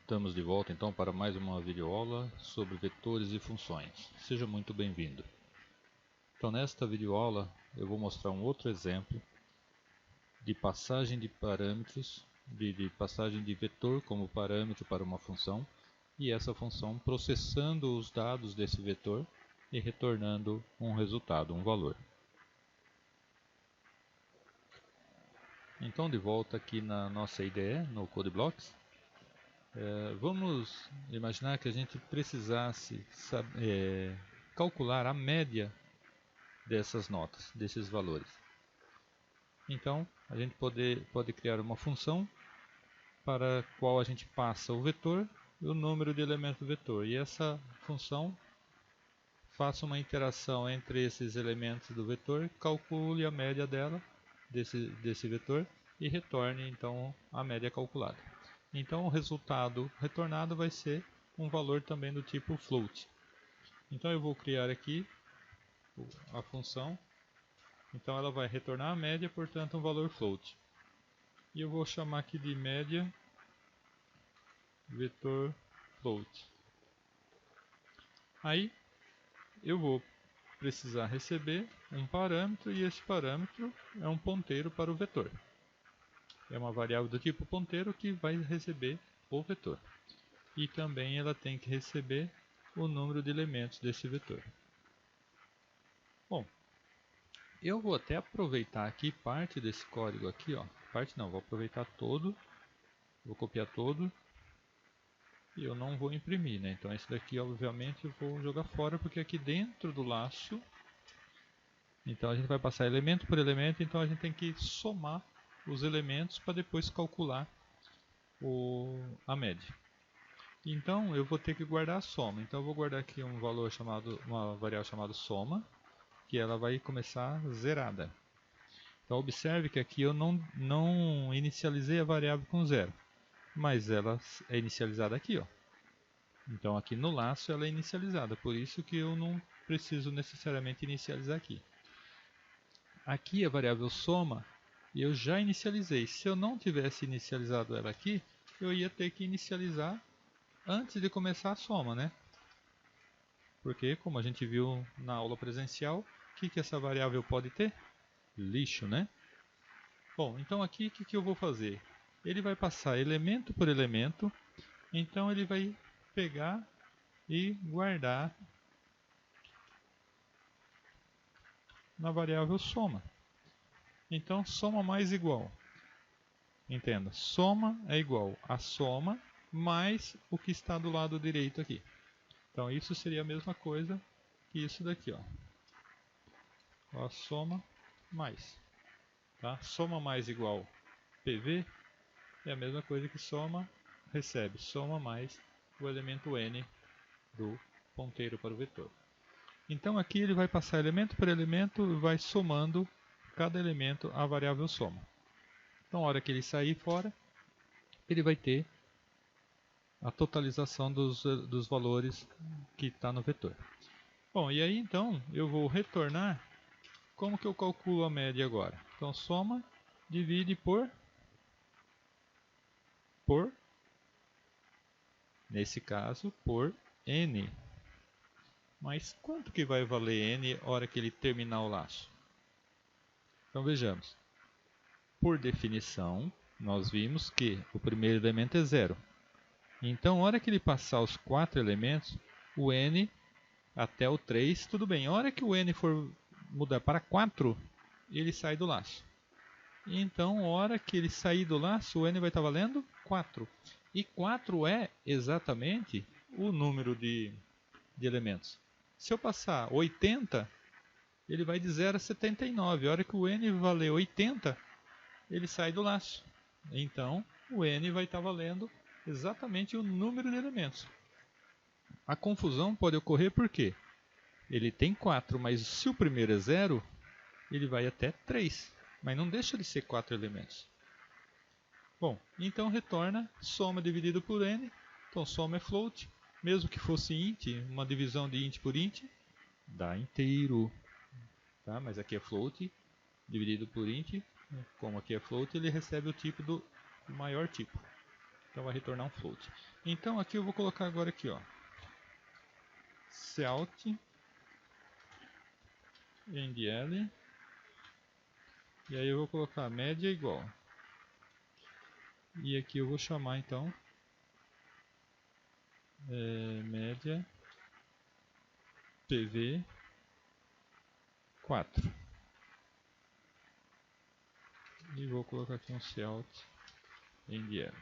Estamos de volta então para mais uma videoaula sobre vetores e funções. Seja muito bem-vindo. Então nesta videoaula eu vou mostrar um outro exemplo de passagem de parâmetros, de passagem de vetor como parâmetro para uma função e essa função processando os dados desse vetor e retornando um resultado, um valor. Então de volta aqui na nossa IDE, no CodeBlocks. Vamos imaginar que a gente precisasse calcular a média dessas notas, desses valores. Então, a gente pode criar uma função para a qual a gente passa o vetor e o número de elementos do vetor. E essa função faça uma interação entre esses elementos do vetor, calcule a média dela, desse vetor, e retorne então a média calculada. Então o resultado retornado vai ser um valor também do tipo float. Então eu vou criar aqui a função. Então ela vai retornar a média, portanto um valor float. E eu vou chamar aqui de média vetor float. Aí eu vou precisar receber um parâmetro e esse parâmetro é um ponteiro para o vetor. É uma variável do tipo ponteiro que vai receber o vetor. E também ela tem que receber o número de elementos desse vetor. Bom, eu vou até aproveitar aqui parte desse código aqui, ó. Parte não, vou aproveitar todo, vou copiar todo e eu não vou imprimir, né? Então esse daqui obviamente eu vou jogar fora porque aqui dentro do laço, então a gente vai passar elemento por elemento, então a gente tem que somar os elementos para depois calcular a média. Então eu vou ter que guardar a soma. Então eu vou guardar aqui um valor chamado, uma variável chamada soma, que ela vai começar zerada. Então observe que aqui eu não inicializei a variável com zero, mas ela é inicializada aqui, ó. Então aqui no laço ela é inicializada, por isso que eu não preciso necessariamente inicializar aqui. Aqui a variável soma eu já inicializei. Se eu não tivesse inicializado ela aqui, eu ia ter que inicializar antes de começar a soma, né? Porque, como a gente viu na aula presencial, o que essa variável pode ter? Lixo, né? Bom, então aqui o que eu vou fazer? Ele vai passar elemento por elemento, então ele vai pegar e guardar na variável soma. Então, soma mais igual. Entenda, soma é igual a soma mais o que está do lado direito aqui. Então isso seria a mesma coisa que isso daqui, ó. A soma mais. Tá? Soma mais igual PV é a mesma coisa que soma recebe. Soma mais o elemento n do ponteiro para o vetor. Então aqui ele vai passar elemento por elemento e vai somando cada elemento a variável soma. Então a hora que ele sair fora, ele vai ter a totalização dos valores que está no vetor. Bom, e aí então eu vou retornar. Como que eu calculo a média agora? Então soma, divide nesse caso, por n. Mas quanto que vai valer n a hora que ele terminar o laço? Então vejamos. Por definição, nós vimos que o primeiro elemento é zero. Então, a hora que ele passar os 4 elementos, o n até o 3, tudo bem. A hora que o n for mudar para 4, ele sai do laço. Então, a hora que ele sair do laço, o n vai estar valendo 4. E 4 é exatamente o número de elementos. Se eu passar 80, ele vai de 0 a 79. A hora que o n valer 80, ele sai do laço. Então, o n vai estar valendo exatamente o número de elementos. A confusão pode ocorrer porque ele tem 4, mas se o primeiro é 0, ele vai até 3. Mas não deixa de ser 4 elementos. Bom, então retorna soma dividido por n. Então soma é float. Mesmo que fosse int, uma divisão de int por int, dá inteiro. Tá? Mas aqui é float dividido por int. Como aqui é float, ele recebe o tipo do maior tipo. Então vai retornar um float. Então aqui eu vou colocar agora aqui, ó, Cout NDL, e aí eu vou colocar média igual. E aqui eu vou chamar então média PV 4. E vou colocar aqui um Cout NDL.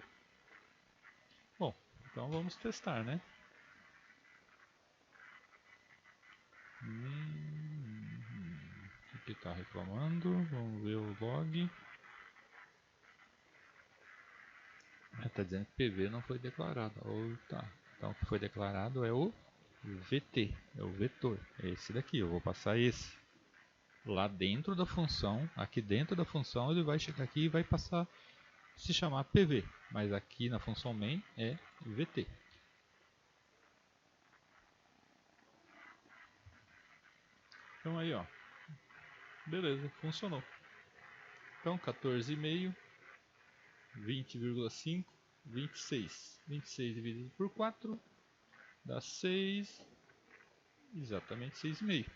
Bom, então vamos testar, né? Aqui está reclamando, vamos ver o log. Está dizendo que PV não foi declarado. Tá. Então o que foi declarado é o VT, é o vetor, é esse daqui. Eu vou passar esse lá dentro da função. Aqui dentro da função ele vai chegar aqui e vai passar, se chamar PV, mas aqui na função main é VT. Então aí, ó, beleza, funcionou. Então 14,5, 20,5, 26. 26 dividido por 4 dá 6, exatamente 6,5.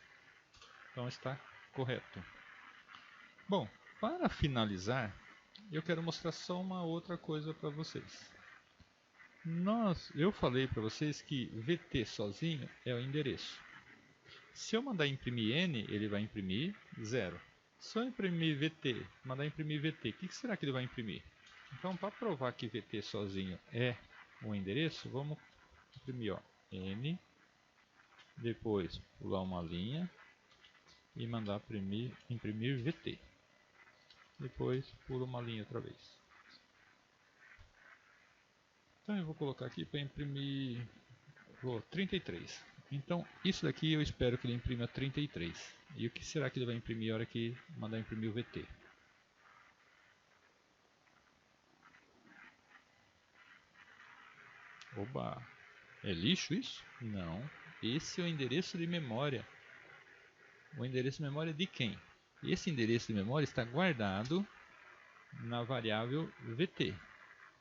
Então está correto. Bom, para finalizar, eu quero mostrar só uma outra coisa para vocês. Eu falei para vocês que VT sozinho é o endereço. Se eu mandar imprimir N, ele vai imprimir 0. Se eu imprimir VT, mandar imprimir VT, o que será que ele vai imprimir? Então, para provar que VT sozinho é um endereço, vamos imprimir, ó, N, depois pular uma linha e mandar imprimir VT. Depois pula uma linha outra vez. Então eu vou colocar aqui para imprimir 33. Então isso daqui eu espero que ele imprima 33. E o que será que ele vai imprimir na hora que mandar imprimir o VT? Oba! É lixo isso? Não. Esse é o endereço de memória. O endereço de memória de quem? Esse endereço de memória está guardado na variável VT.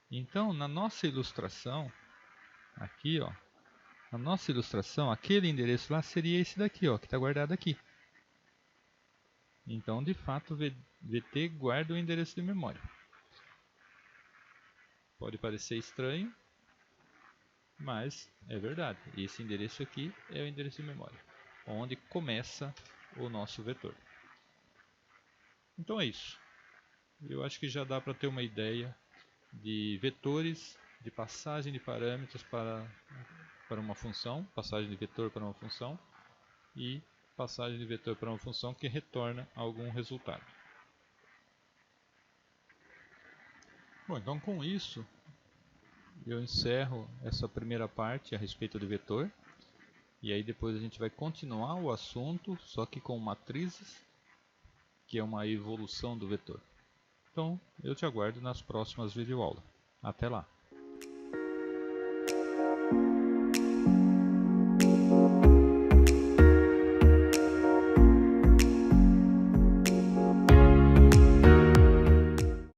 Então, na nossa ilustração, aqui, ó, na nossa ilustração, aquele endereço lá seria esse daqui, ó, que está guardado aqui. Então, de fato, VT guarda o endereço de memória. Pode parecer estranho, mas é verdade. Esse endereço aqui é o endereço de memória, onde começa o nosso vetor. Então é isso. Eu acho que já dá para ter uma ideia de vetores, de passagem de parâmetros para uma função, passagem de vetor para uma função e passagem de vetor para uma função que retorna algum resultado. Bom, então com isso eu encerro essa primeira parte a respeito do vetor. E aí depois a gente vai continuar o assunto, só que com matrizes, que é uma evolução do vetor. Então eu te aguardo nas próximas videoaulas. Até lá!